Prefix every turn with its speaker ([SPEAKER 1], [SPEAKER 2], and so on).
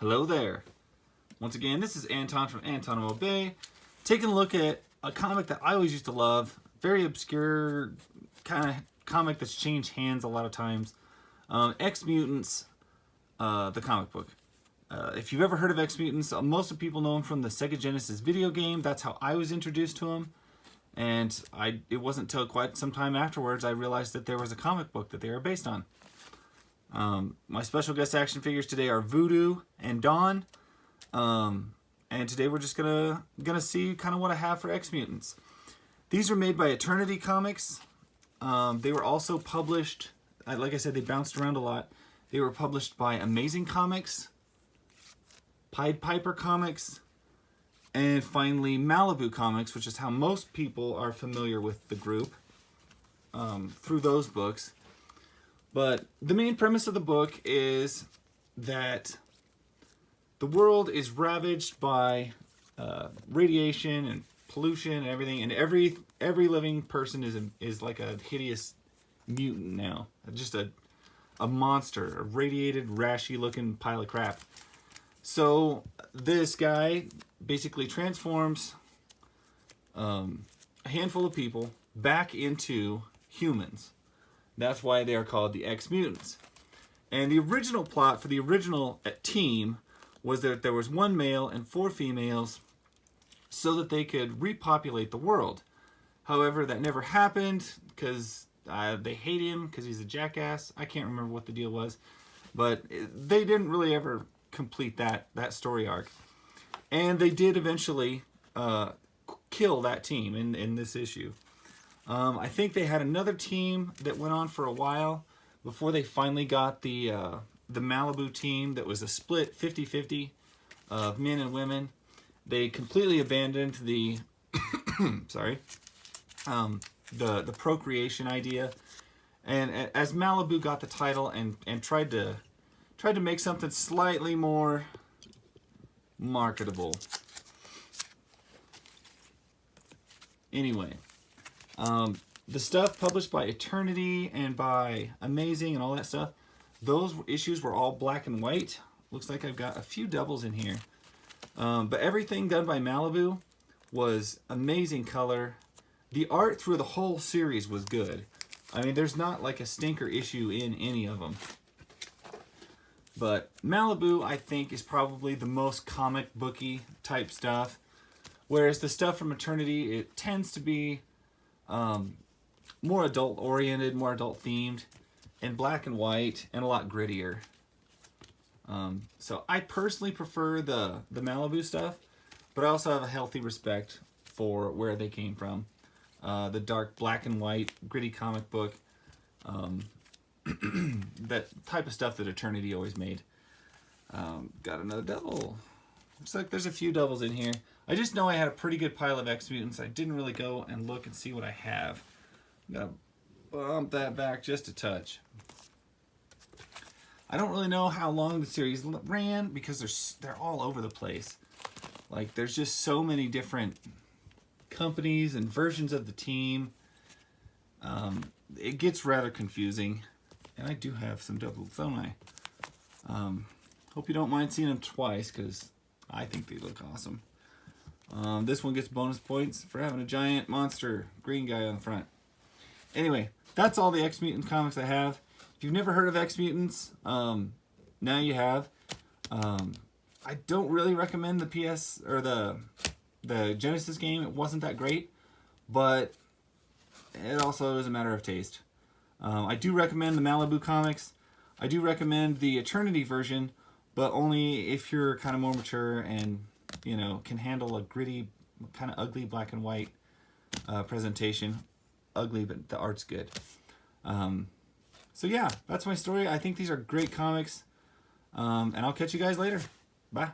[SPEAKER 1] Hello there. Once again, this is Anton from Anton Bay, taking a look at a comic that I always used to love. Very obscure kind of comic that's changed hands a lot of times. Ex-Mutants, the comic book. If you've ever heard of Ex-Mutants, most of people know him from the Sega Genesis video game. That's how I was introduced to him. And it wasn't until quite some time afterwards I realized that there was a comic book that they were based on. My special guest action figures today are Voodoo and Dawn. And today we're just gonna see kind of what I have for Ex-Mutants. These were made by Eternity Comics. They were also published, like I said, they bounced around a lot. They were published by Amazing Comics, Pied Piper Comics, and finally Malibu Comics, which is how most people are familiar with the group through those books. But the main premise of the book is that the world is ravaged by radiation and pollution and everything, and every living person is like a hideous mutant now, just a monster, a radiated, rashy looking pile of crap. So this guy basically transforms a handful of people back into humans. That's why they are called the Ex-Mutants. And the original plot for the original team was that there was one male and 4 females so that they could repopulate the world. However, that never happened because they hate him because he's a jackass. I can't remember what the deal was, but they didn't really ever complete that story arc. And they did eventually kill that team in this issue. I think they had another team that went on for a while before they finally got the Malibu team that was a split 50-50 of men and women. They completely abandoned the the procreation idea, and as Malibu got the title and tried to make something slightly more marketable. Anyway, the stuff published by Eternity and by Amazing and all that stuff, those issues were all black and white. Looks like I've got a few doubles in here. But everything done by Malibu was amazing color. The art through the whole series was good. I mean, there's not like a stinker issue in any of them. But Malibu, I think, is probably the most comic booky type stuff. Whereas the stuff from Eternity, it tends to be more adult oriented, more adult themed, and black and white, and a lot grittier. So I personally prefer the Malibu stuff, but I also have a healthy respect for where they came from. The dark black and white gritty comic book, that type of stuff that Eternity always made. Got another double. Looks like there's a few doubles in here. I just know I had a pretty good pile of Ex-Mutants. I didn't really go and look and see what I have. I'm gonna bump that back just a touch. I don't really know how long the series ran because they're all over the place. Like, there's just so many different companies and versions of the team. It gets rather confusing. And I do have some doubles, don't I? Hope you don't mind seeing them twice because I think they look awesome. This one gets bonus points for having a giant monster green guy on the front. Anyway, that's all the Ex-Mutants comics I have. If you've never heard of Ex-Mutants, now you have. I don't really recommend the PS or the Genesis game. It wasn't that great, but it also is a matter of taste. I do recommend the Malibu comics. I do recommend the Eternity version, but only if you're kind of more mature and, you know, can handle a gritty, kind of ugly black and white presentation. Ugly, but the art's good. So yeah, that's my story. I think these are great comics. And I'll catch you guys later. Bye.